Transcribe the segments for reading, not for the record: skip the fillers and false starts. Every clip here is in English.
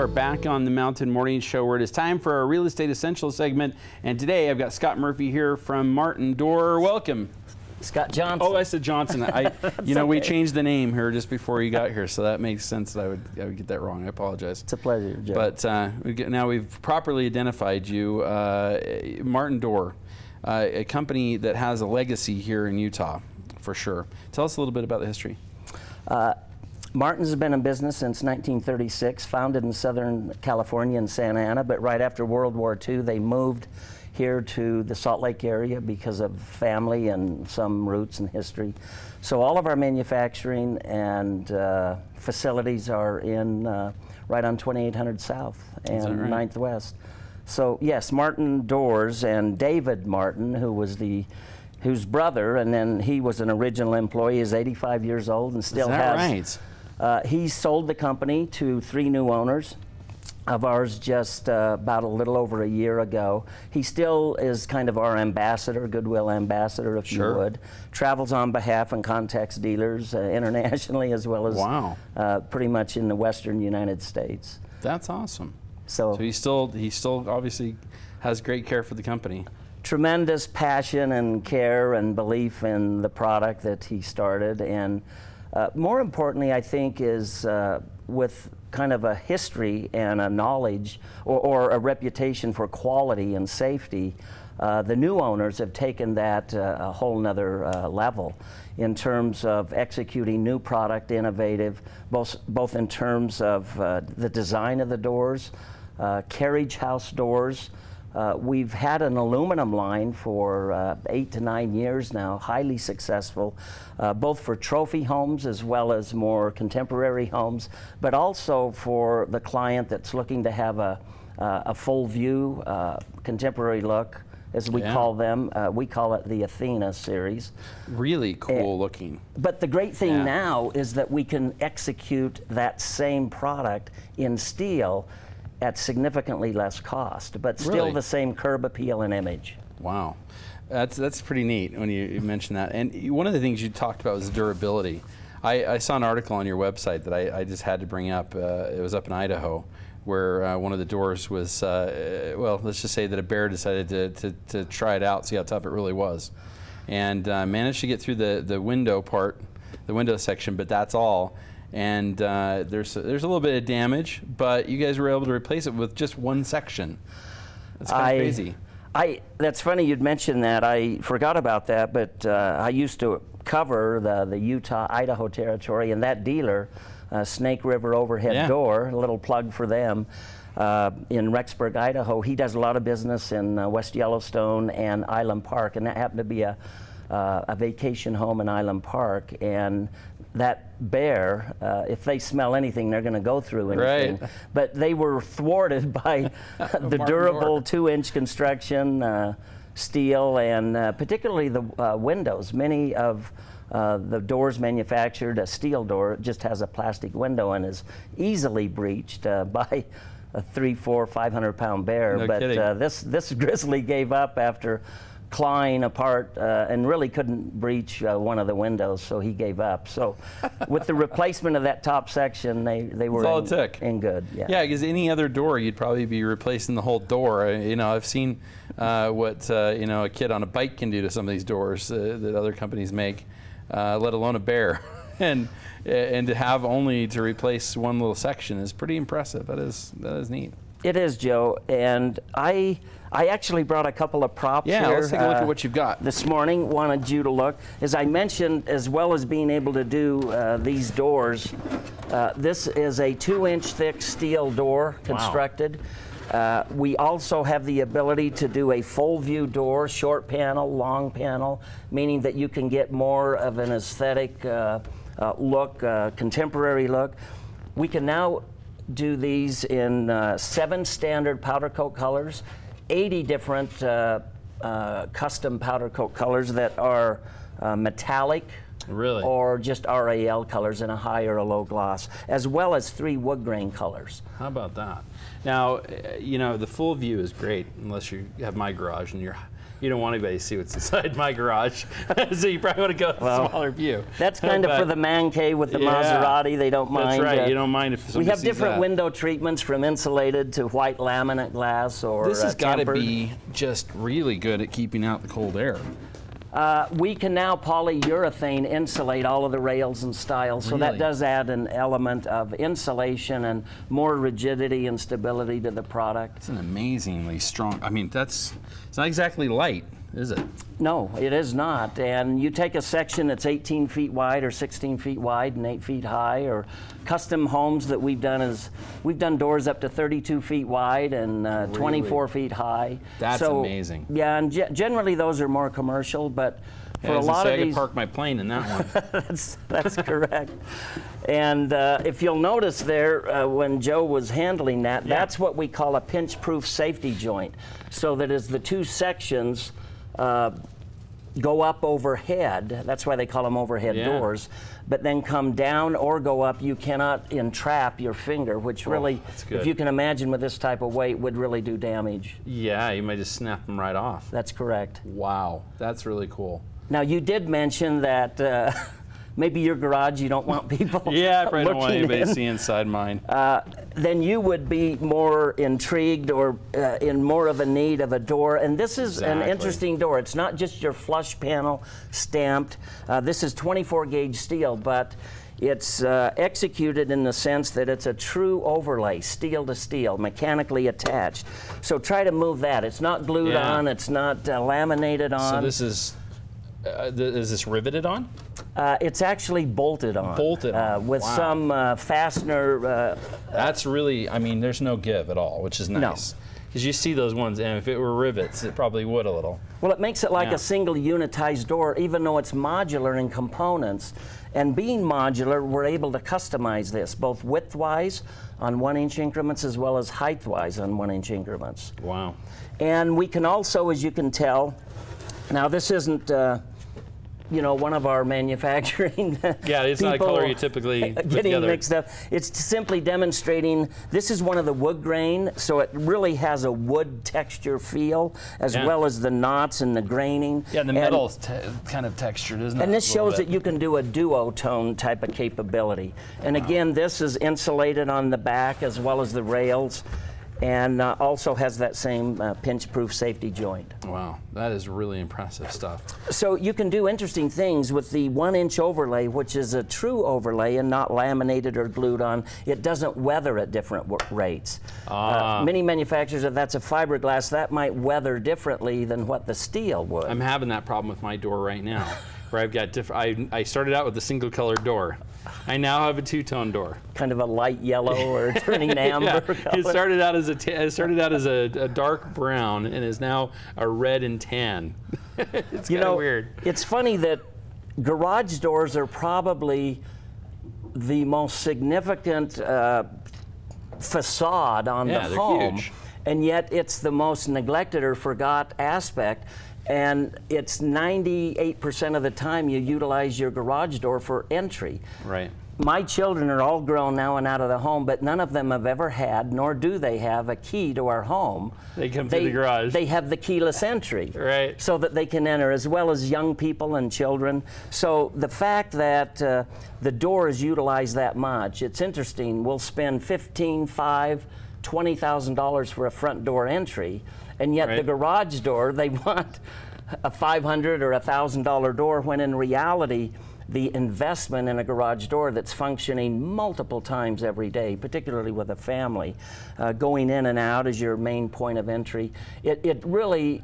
are back on the Mountain Morning Show, where it is time for our Real Estate Essentials segment. And today I've got Scott Murphy here from Martin Door. Welcome. Scott Johnson. Oh, I said Johnson. You know, okay. We changed the name here just before you got here, so that makes sense that I would get that wrong. I apologize. It's a pleasure, Joe. But now we've properly identified you, Martin Door, a company that has a legacy here in Utah, for sure. Tell us a little bit about the history. Martin's has been in business since 1936, founded in Southern California in Santa Ana, but right after World War II, they moved here to the Salt Lake area because of family and some roots and history. So all of our manufacturing and facilities are in right on 2800 South and 9th West. So yes, Martin Doors, and David Martin, whose brother, and then he was an original employee, is 85 years old and still has. Right? He sold the company to 3 new owners of ours just about a little over a year ago. He still is kind of our ambassador, goodwill ambassador, if you would. Travels on behalf and contacts dealers internationally, as well as pretty much in the western United States. That's awesome. So he still obviously has great care for the company. Tremendous passion and care and belief in the product that he started, and more importantly, I think, is with kind of a history and a knowledge or a reputation for quality and safety. The new owners have taken that a whole nother level in terms of executing new product, innovative, both in terms of the design of the doors, carriage house doors. We've had an aluminum line for 8 to 9 years now, highly successful, both for trophy homes as well as more contemporary homes, but also for the client that's looking to have a full view, contemporary look, as we call them. We call it the Athena series. Really cool looking. But the great thing now is that we can execute that same product in steel at significantly less cost, but still the same curb appeal and image. Wow, that's pretty neat when you mention that. And one of the things you talked about was durability. I saw an article on your website that I just had to bring up. It was up in Idaho, where one of the doors was, well, let's just say that a bear decided to try it out, see how tough it really was, and managed to get through the window part, the window section, but that's all. And there's a little bit of damage, but you guys were able to replace it with just one section. That's kind of crazy. That's funny you'd mention that. I forgot about that, but I used to cover the Utah-Idaho territory, and that dealer, Snake River Overhead Door, a little plug for them, in Rexburg, Idaho, he does a lot of business in West Yellowstone and Island Park, and that happened to be a vacation home in Island Park, and that bear, if they smell anything, they're going to go through anything. Right. But they were thwarted by the durable 2-inch construction steel, and particularly the windows. Many of the doors manufactured, a steel door just has a plastic window and is easily breached by a 300, 400, 500-pound bear. No kidding. This grizzly gave up after clawing apart and really couldn't breach one of the windows, so he gave up. So with the replacement of that top section, they were in good. Yeah, because any other door, you'd probably be replacing the whole door. You know, I've seen what you know, a kid on a bike can do to some of these doors that other companies make, let alone a bear. and to have only to replace one little section is pretty impressive. That is neat. It is, Joe, and I actually brought a couple of props here. Yeah, let's take a look at what you've got. This morning, wanted you to look. As I mentioned, as well as being able to do these doors, this is a 2-inch thick steel door constructed. Wow. We also have the ability to do a full view door, short panel, long panel, meaning that you can get more of an aesthetic look, contemporary look. We can now do these in 7 standard powder coat colors, 80 different custom powder coat colors that are metallic, or just RAL colors in a high or a low gloss, as well as 3 wood grain colors. How about that? Now, you know, the full view is great, unless you have my garage and you're you don't want anybody to see what's inside my garage. So you probably want to go with a smaller view. That's kind of for the man cave with the Maserati. They don't mind. That's right. You don't mind if somebody we have sees different that. window treatments from insulated to white laminate glass or This has got to tempered. be just really good at keeping out the cold air. We can now polyurethane insulate all of the rails and stiles, so that Really? does add an element of insulation and more rigidity and stability to the product. It's an amazingly strong, I mean, it's not exactly light, is it? No, it is not. And you take a section that's 18 feet wide or 16 feet wide and 8 feet high, or custom homes that we've done doors up to 32 feet wide and 24 feet high. That's amazing. Yeah, and generally those are more commercial, but for a lot of I these, could park my plane in that one. that's correct. And if you'll notice there, when Joe was handling that, that's what we call a pinch-proof safety joint. So that as the two sections go up overhead, that's why they call them overhead doors, but then come down or go up, you cannot entrap your finger, which really, if you can imagine with this type of weight, would really do damage. Yeah, you might just snap them right off. That's correct. Wow, that's really cool. Now, you did mention that maybe your garage, you don't want people Yeah, I probably don't want anybody in. to see inside mine. Then you would be more intrigued or in more of a need of a door. And this is an interesting door. It's not just your flush panel stamped. This is 24 gauge steel, but it's executed in the sense that it's a true overlay, steel to steel, mechanically attached. So try to move that. It's not glued on. It's not laminated on. So this is this riveted on? It's actually bolted on. Bolted on. With some fastener. That's really, I mean, there's no give at all, which is nice. Because you see those ones, and if it were rivets, it probably would a little. Well, it makes it like a single unitized door, even though it's modular in components. And being modular, we're able to customize this, both width-wise on 1-inch increments as well as height-wise on 1-inch increments. Wow. And we can also, as you can tell, now this isn't you know, one of our manufacturing it's not a color you typically put getting together. mixed up. It's simply demonstrating, this is one of the wood grain, so it really has a wood texture feel, as well as the knots and the graining. Yeah, the metal's kind of textured, isn't it? And this shows that you can do a duotone type of capability. And again, this is insulated on the back as well as the rails, and also has that same pinch-proof safety joint. Wow, that is really impressive stuff. So you can do interesting things with the 1-inch overlay, which is a true overlay and not laminated or glued on. It doesn't weather at different rates. Many manufacturers, if that's a fiberglass, that might weather differently than what the steel would. I'm having that problem with my door right now, where I've got different. I started out with a single-colored door. I now have a two-tone door. Kind of a light yellow or turning amber color. It started out as a dark brown and is now a red and tan. It's kind of weird. It's funny that garage doors are probably the most significant facade on the home, huge. And yet it's the most neglected or forgot aspect. And it's 98% of the time you utilize your garage door for entry. Right. My children are all grown now and out of the home, but none of them have ever had, nor do they have, a key to our home. They come through the garage. They have the keyless entry. Right. So that they can enter, as well as young people and children. So the fact that the door is utilized that much, it's interesting. We'll spend $15,000, $20,000 for a front door entry, and yet the garage door, they want a $500 or $1,000 door, when in reality, the investment in a garage door that's functioning multiple times every day, particularly with a family, going in and out as your main point of entry, it really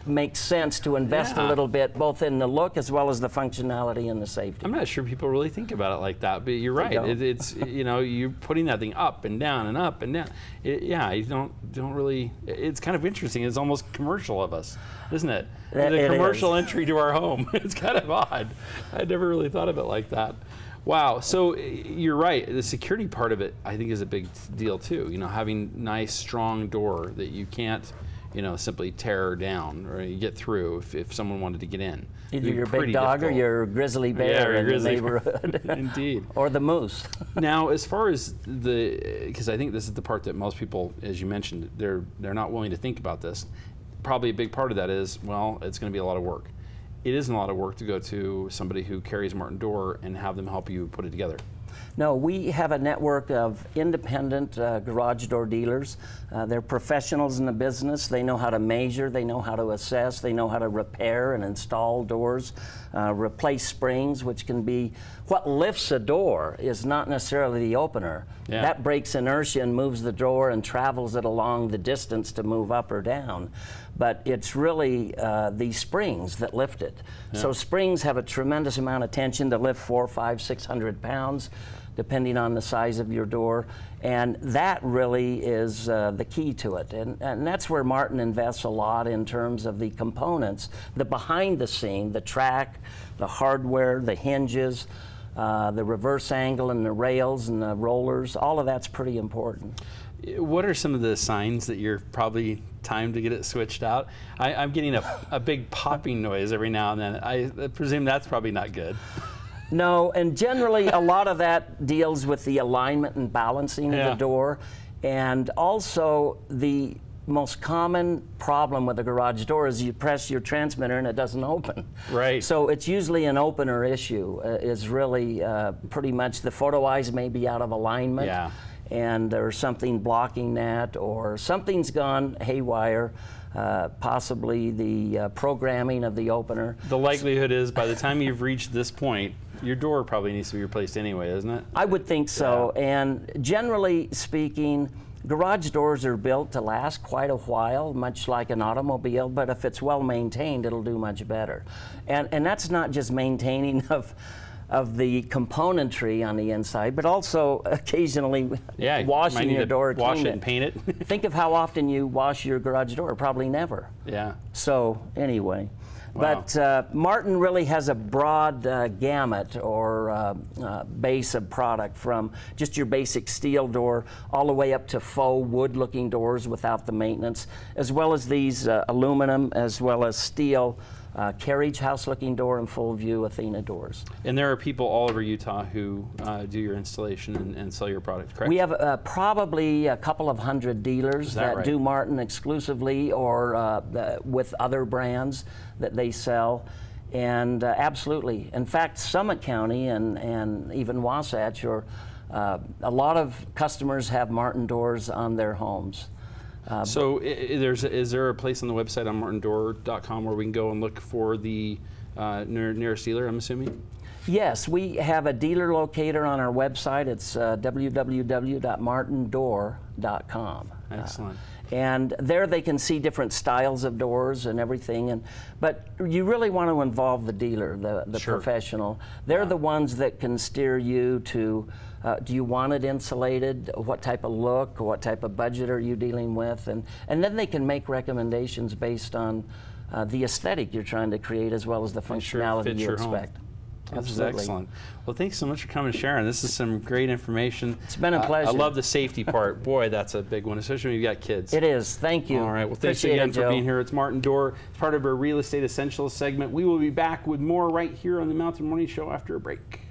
makes sense to invest a little bit, both in the look as well as the functionality and the safety. I'm not sure people really think about it like that, but you're right. It's you know, you're putting that thing up and down and up and down. You don't really. It's kind of interesting. It's almost commercial of us, isn't it? The commercial entry to our home. It's kind of odd. I never really thought of it like that. Wow. So you're right. The security part of it, I think, is a big deal too. You know, having nice, strong door that you can't, you know, simply tear down or you get through if someone wanted to get in. Either your big dog or your grizzly bear in the neighborhood. Indeed. Or the moose. Now, as far as because I think this is the part that most people, as you mentioned, they're not willing to think about this. probably a big part of that is, well, it's going to be a lot of work. It isn't a lot of work to go to somebody who carries Martin Door and have them help you put it together. No, we have a network of independent garage door dealers. They're professionals in the business. They know how to measure, they know how to assess, they know how to repair and install doors, replace springs, which can be what lifts a door is not necessarily the opener. Yeah. That breaks inertia and moves the door and travels it along the distance to move up or down. But it's really these springs that lift it. Yeah. So springs have a tremendous amount of tension to lift 400, 500, 600 pounds, depending on the size of your door. And that really is the key to it. And that's where Martin invests a lot in terms of the components, the behind the scene, the track, the hardware, the hinges, the reverse angle and the rails and the rollers. All of that's pretty important. What are some of the signs that you're probably time to get it switched out? I'm getting a big popping noise every now and then. I presume that's probably not good. No, and generally a lot of that deals with the alignment and balancing of the door. And also the most common problem with a garage door is you press your transmitter and it doesn't open. Right. So it's usually an opener issue, is really pretty much the photo eyes may be out of alignment. Yeah. And there's something blocking that, or something's gone haywire, possibly the programming of the opener. The likelihood is by the time you've reached this point, your door probably needs to be replaced anyway, isn't it? I would think so. Yeah. And generally speaking, garage doors are built to last quite a while, much like an automobile, but if it's well maintained, it'll do much better. And that's not just maintaining of the componentry on the inside, but also occasionally washing your door, wash it and paint it. Think of how often you wash your garage door. Probably never. Yeah. So anyway, wow. But Martin really has a broad gamut or base of product, from just your basic steel door all the way up to faux wood-looking doors without the maintenance, as well as these aluminum as well as steel carriage house-looking door and full view Athena doors. And there are people all over Utah who do your installation and sell your product, correct? We have probably a couple of hundred dealers that do Martin exclusively or with other brands that they sell. And absolutely. In fact, Summit County and even Wasatch, a lot of customers have Martin doors on their homes. So is there a place on the website on martindoor.com where we can go and look for the nearest dealer, I'm assuming? Yes, we have a dealer locator on our website. It's www.martindoor.com. Excellent. And there they can see different styles of doors and everything. But you really want to involve the dealer, the professional. They're the ones that can steer you to, do you want it insulated? What type of look? What type of budget are you dealing with? And then they can make recommendations based on the aesthetic you're trying to create, as well as the functionality you expect. This is excellent. Well, thanks so much for coming and sharing. This is some great information. It's been a pleasure. I love the safety part. Boy, that's a big one, especially when you've got kids. It is. Thank you. All right. Well, thanks again for being here. It's Martin Door. It's part of our Real Estate Essentials segment. We will be back with more right here on the Mountain Morning Show after a break.